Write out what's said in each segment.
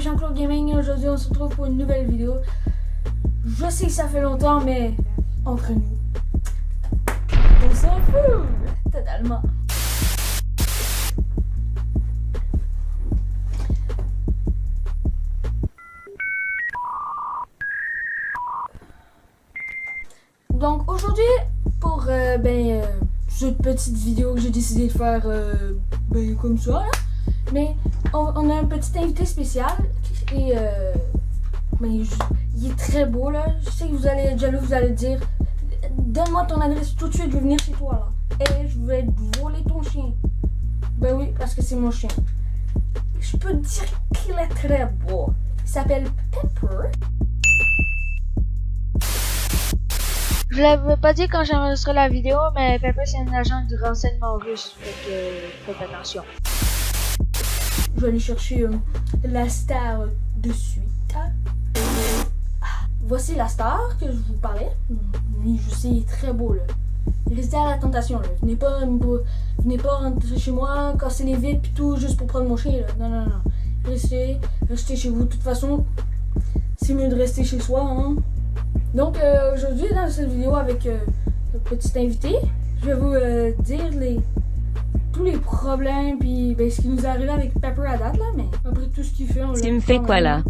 Jean-Claude Gaming et aujourd'hui on se retrouve pour une nouvelle vidéo. Je sais que ça fait longtemps, mais entre nous, on s'en fout totalement. Donc aujourd'hui, pour cette petite vidéo que j'ai décidé de faire comme ça, là. Mais on a un petit invité spécial et il est très beau là. Je sais que vous allez être jaloux, vous allez dire donne-moi ton adresse tout de suite, je vais venir chez toi là. Et je vais te voler ton chien. Ben oui, parce que c'est mon chien. Je peux te dire qu'il est très beau. Il s'appelle Pepper. Je l'avais pas dit quand j'enregistrais la vidéo, mais Pepper c'est un agent du renseignement russe, fait que faites attention. Je vais aller chercher la star de suite. Voici la star que je vous parlais. Lui, je sais, il est très beau là. Restez à la tentation là. Venez pas rentrer chez moi, casser les vitres pis tout juste pour prendre mon chien là. Non. Restez chez vous. De toute façon, c'est mieux de rester chez soi, hein. Donc aujourd'hui dans cette vidéo avec le petit invité, je vais vous dire tous les problèmes puis ce qui nous est arrivé avec Pepper à date là, mais après tout ce qu'il fait, on Tu me fais quoi là?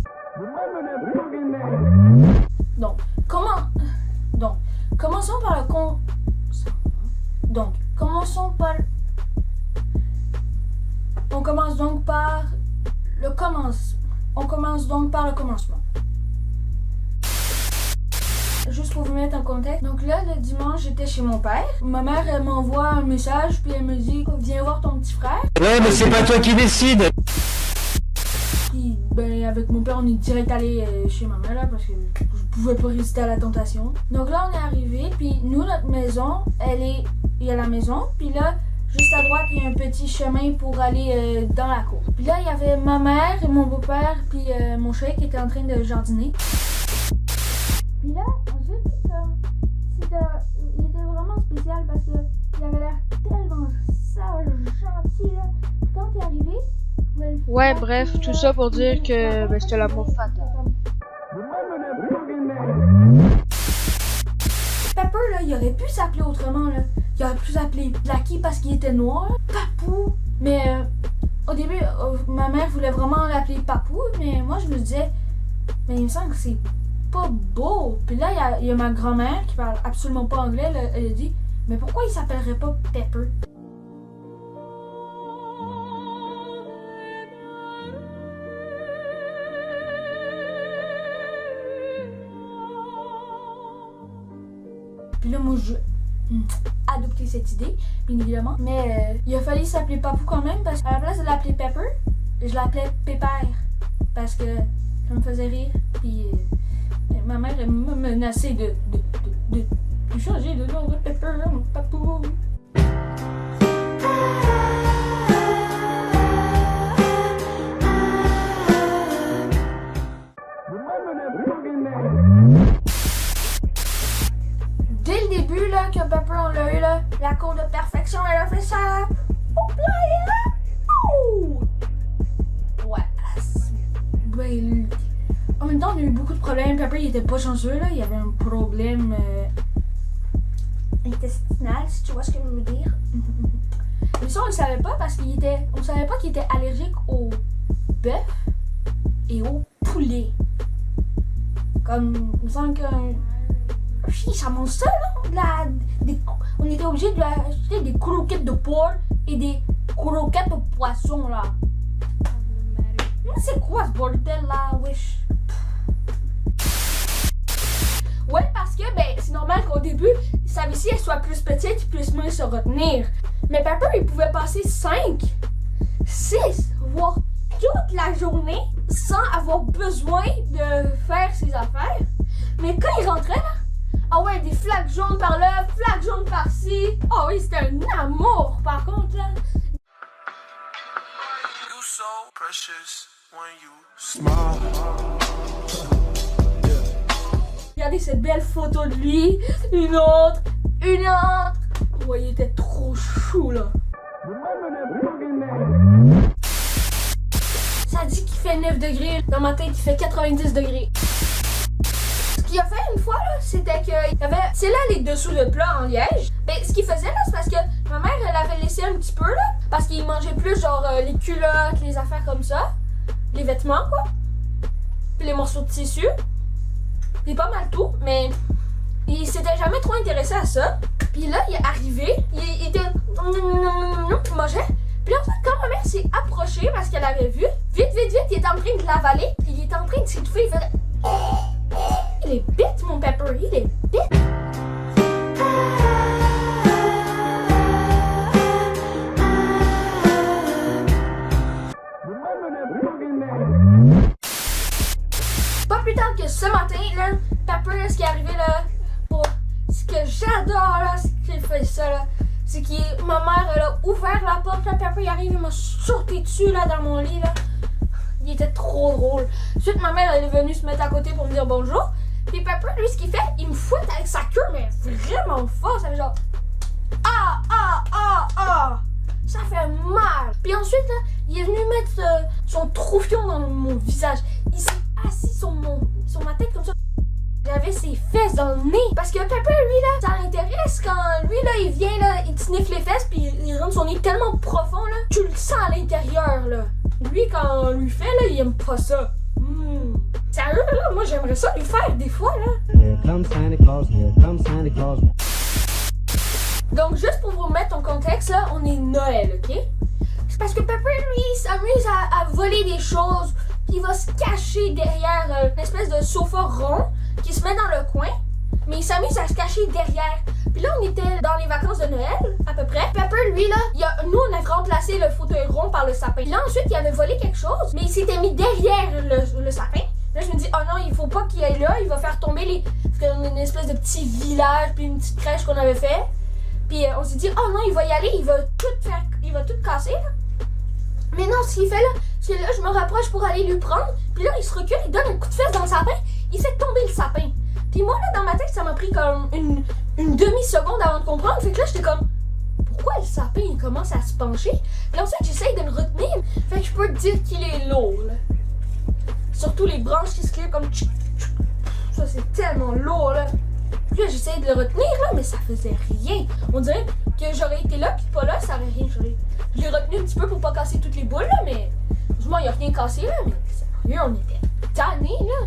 Donc commençons par on commence donc par le commencement. Juste pour vous mettre en contexte. Donc là, le dimanche, j'étais chez mon père. Ma mère, elle m'envoie un message, puis elle me dit « Viens voir ton petit frère. » Ouais, mais c'est pas toi qui décide. Puis, avec mon père, on est direct allé chez ma mère, là, parce que je pouvais pas résister à la tentation. Donc là, on est arrivé, puis nous, notre maison, il y a la maison, puis là, juste à droite, il y a un petit chemin pour aller dans la cour. Puis là, il y avait ma mère et mon beau-père, puis mon chéri qui était en train de jardiner. Puis là, ensuite, il était vraiment spécial parce qu'il avait l'air tellement sage, gentil là. Puis quand il est arrivé, Ouais, bref, tout ça pour dire que c'était l'amour fatal. Pepper là, il aurait pu s'appeler autrement là. Il aurait pu s'appeler Blacky parce qu'il était noir, Papou. Mais au début, ma mère voulait vraiment l'appeler Papou, mais moi je me disais, mais il me semble que c'est pas beau. Puis là, il y a ma grand-mère qui parle absolument pas anglais. Elle a dit, mais pourquoi il s'appellerait pas Pepper? Puis là, moi, je adopté cette idée, bien évidemment. Mais il a fallu s'appeler Papou quand même, parce qu'à la place de l'appeler Pepper, je l'appelais Pépère. Parce que ça me faisait rire. Puis ma mère m'a menacé de changer de nom de Pepper en Papou. Dès le début là, que Pepper on l'a eu là, la cour de perfection, elle a fait ça. Ouais. En même temps, on a eu beaucoup de problèmes. Pepper, il était pas chanceux, là. Il y avait un problème intestinal, si tu vois ce que je veux dire. Mais ça, on le savait pas parce on savait pas qu'il était allergique au bœuf et au poulet. Comme, il me semble que ça mange ça, là. On était obligé de lui acheter des croquettes de porc et des croquettes de poisson, là. C'est quoi ce bordel là, wesh? Ouais, parce que c'est normal qu'au début, sa vessie elle soit plus petite, il puisse moins se retenir. Mais Pepper, il pouvait passer 5, 6, voire toute la journée sans avoir besoin de faire ses affaires. Mais quand il rentrait là, ah ouais, des flaques jaunes par là, flaques jaunes par-ci. Oh oui, c'était un amour par contre là. You so precious. Regardez cette belle photo de lui. Une autre. Ouais, il était trop chou là. Ça dit qu'il fait 9 degrés. Dans ma tête, il fait 90 degrés. Ce qu'il a fait une fois, là, c'était qu'il y avait, c'est là les dessous de plat en liège. Ben, ce qu'il faisait, là, c'est parce que ma mère, elle avait laissé un petit peu, là, parce qu'il mangeait plus, genre, les culottes, les affaires comme ça, les vêtements, quoi, puis les morceaux de tissu, puis pas mal tout, mais il s'était jamais trop intéressé à ça. Puis là, il est arrivé, il était, il mangeait. Puis là, en fait, quand ma mère s'est approchée, parce qu'elle avait vu, vite, il était en train de l'avaler, puis il était en train de s'étouffer, il faisait... Il est bête, mon Pepper, il est bête. Pas plus tard que ce matin, là, Pepper, là, ce qui est arrivé, là, pour ce que j'adore, là, ce qu'il fait ça, là, c'est que ma mère, elle a ouvert la porte, là, Pepper, il arrive, il m'a sauté dessus, là, dans mon lit, là. Il était trop drôle. Ensuite, ma mère, elle est venue se mettre à côté pour me dire bonjour. Puis Pepper, lui, ce qu'il fait, il me fouette avec sa queue, mais vraiment fort. Ça fait genre... Ah, ah, ah, ah! Ça fait mal. Puis ensuite, là, il est venu mettre son troufion dans mon visage. Il s'est assis sur ma tête comme ça. J'avais ses fesses dans le nez. Parce que Pepper, lui, là, ça l'intéresse quand lui, là, il vient, là, il te sniffe les fesses, puis il rentre son nez tellement profond, là, tu le sens à l'intérieur, là. Lui, quand on lui fait, là, il aime pas ça. Sérieux, là, moi, j'aimerais ça lui faire des fois, là. Here comes Santa Claus, here comes Santa Claus. Donc, juste pour vous mettre en contexte, là, on est Noël, ok? C'est parce que Pepper, lui, il s'amuse à voler des choses, puis il va se cacher derrière une espèce de sofa rond qui se met dans le coin, mais il s'amuse à se cacher derrière. Puis là, on était dans les vacances de Noël, à peu près. Pepper, lui, là, nous, on avait remplacé le fauteuil rond par le sapin. Puis là, ensuite, il avait volé quelque chose, mais il s'était mis derrière le sapin. Là, je me dis, oh non, il faut pas qu'il aille là, il va faire tomber les... Parce qu'on a une espèce de petit village, puis une petite crèche qu'on avait fait. Puis on s'est dit, oh non, il va y aller, il va tout casser, là. Mais non, ce qu'il fait, là, c'est que là, je me rapproche pour aller lui prendre. Puis là, il se recule, il donne un coup de fesse dans le sapin. Il fait tomber le sapin. Puis moi, là, dans ma tête, ça m'a pris comme une demi-seconde avant de comprendre. Fait que là, j'étais comme, pourquoi le sapin, il commence à se pencher? Puis ensuite, j'essaye de le retenir. Fait que je peux te dire qu'il est lourd, là. Surtout les branches qui se clipent comme... Ça, c'est tellement lourd, là. Puis là, j'essaye de le retenir, là, mais ça faisait rien. On dirait que j'aurais été là, puis pas là, ça aurait rien changé. Je l'ai retenu un petit peu pour pas casser toutes les boules, là, mais... Heureusement, il n'y a rien cassé, là, mais sérieux, on était tannés, là.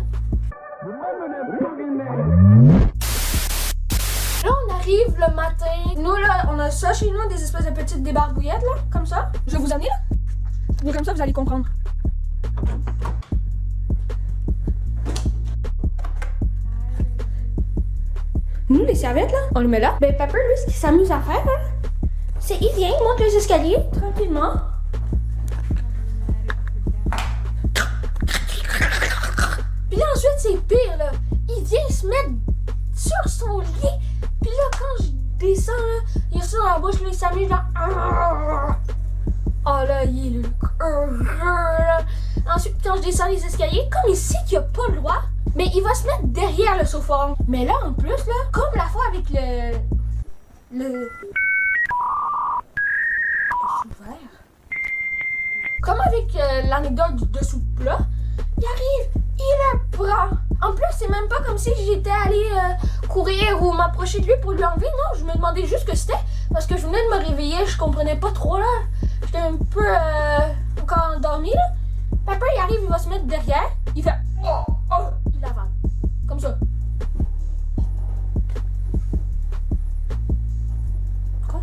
Là, on arrive le matin. Nous, là, on a ça chez nous, des espèces de petites débarbouillettes, là, comme ça. Je vais vous amener, là. Mais comme ça, vous allez comprendre. Nous, les serviettes, là, on les met là. Ben, Pepper, lui, ce qu'il s'amuse à faire, là, c'est il vient, il monte les escaliers, tranquillement. Puis là, ensuite, c'est pire, là. Il vient se mettre sur son lit. Puis là, quand je descends, là, il a ça dans la bouche, là, il s'amuse, là. Oh là, il est heureux, là. Ensuite, quand je descends les escaliers, comme il sait qu'il a pas le droit, mais il va se mettre derrière le sofa. Mais là, en plus, là, comme la fois avec comme avec l'anecdote du dessous de plat, il arrive, il le prend. En plus, c'est même pas comme si j'étais allée courir ou m'approcher de lui pour lui enlever. Non, je me demandais juste ce que c'était. Parce que je venais de me réveiller, je comprenais pas trop, là. J'étais un peu encore endormie, là. Pepper, il arrive, il va se mettre derrière. Il fait... il avale. Comme ça. Quoi?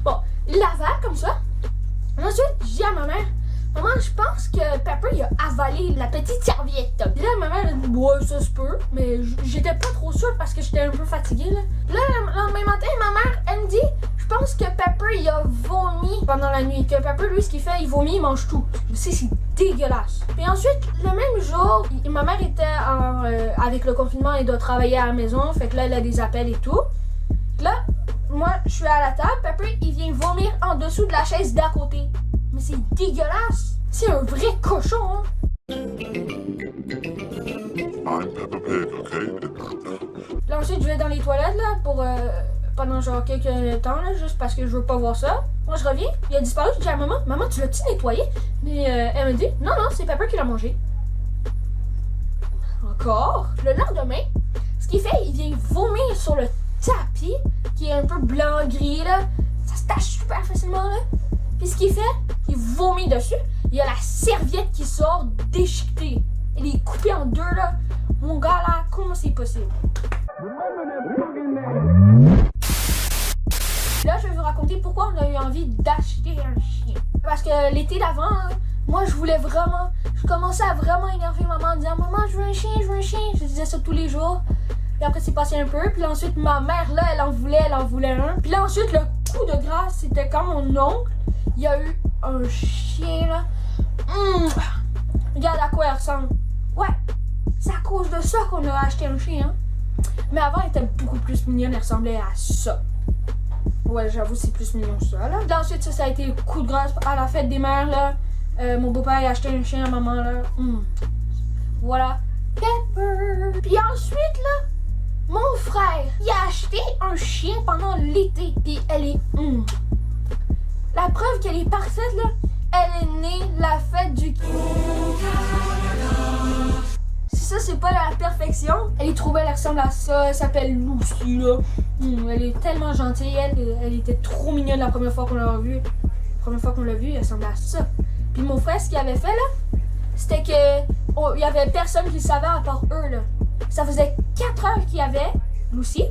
Bon, il l'avale comme ça. Ensuite, je dis à ma mère, maman, je pense que Pepper, il a avalé la petite serviette. Puis là, ma mère, elle dit, ouais, ça se peut. Mais j'étais pas trop sûre parce que j'étais un peu fatiguée, là. Là, le lendemain matin, ma mère, elle me dit, je pense que Pepper, il a vomi pendant la nuit. Que Pepper, lui, ce qu'il fait, il vomit, il mange tout. Je sais, c'est dégueulasse. Puis ensuite, le même jour, ma mère était avec le confinement, elle doit travailler à la maison. Fait que là, elle a des appels et tout. Là, moi, je suis à la table. Pepper, il vient vomir en dessous de la chaise d'à côté. Mais c'est dégueulasse. C'est un vrai cochon, hein. I'm Peppa Pig, okay? Là, ensuite, je vais dans les toilettes, là, pour pendant genre quelques temps, là, juste parce que je veux pas voir ça. Moi, je reviens, il a disparu. Je dis à maman, maman, tu l'as-tu nettoyé? Mais elle me dit, non, non, c'est Pepper qui l'a mangé. Encore. Le lendemain, ce qu'il fait, il vient vomir sur le tapis, qui est un peu blanc-gris, là. Ça se tache super facilement, là. Puis ce qu'il fait, il vomit dessus. Il y a la serviette qui sort déchiquetée. Elle est coupée en deux, là. Mon gars, là, comment c'est possible? Là, je vais vous raconter pourquoi on a eu envie d'acheter un chien. Parce que l'été d'avant, moi, je commençais à vraiment énerver maman en disant « Maman, je veux un chien, je veux un chien ». Je disais ça tous les jours. Puis après, c'est passé un peu. Puis là, ensuite, ma mère, là, elle en voulait un. Puis là, ensuite, le coup de grâce, c'était quand mon oncle, il y a eu un chien, là. Regarde à quoi il ressemble. Ouais, c'est à cause de ça qu'on a acheté un chien. Hein? Mais avant, il était beaucoup plus mignon, il ressemblait à ça. Ouais, j'avoue, c'est plus mignon ça, là. Puis ensuite, ça a été le coup de grâce à la fête des mères, là. Mon beau-père a acheté un chien à maman, là. Voilà. Pepper. Puis ensuite, là, mon frère, il a acheté un chien pendant l'été. Puis elle est... La preuve qu'elle est parfaite, là, elle est née la fête du... Si ça, c'est pas la perfection, elle est trop belle, elle ressemble à ça. Elle s'appelle Lucy, là. Elle est tellement gentille, elle était trop mignonne la première fois qu'on l'a vue. La première fois qu'on l'a vue, elle ressemblait à ça. Puis mon frère, ce qu'il avait fait, là, c'était que il y avait personne qui le savait à part eux, là. Ça faisait 4 heures qu'il y avait Lucy.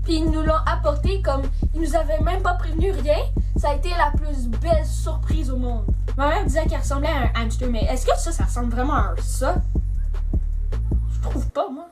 Puis ils nous l'ont apporté comme... Ils nous avaient même pas prévenu rien. Ça a été la plus belle surprise au monde. Ma mère disait qu'elle ressemblait à un hamster, mais est-ce que ça ressemble vraiment à un ça? Je trouve pas, moi.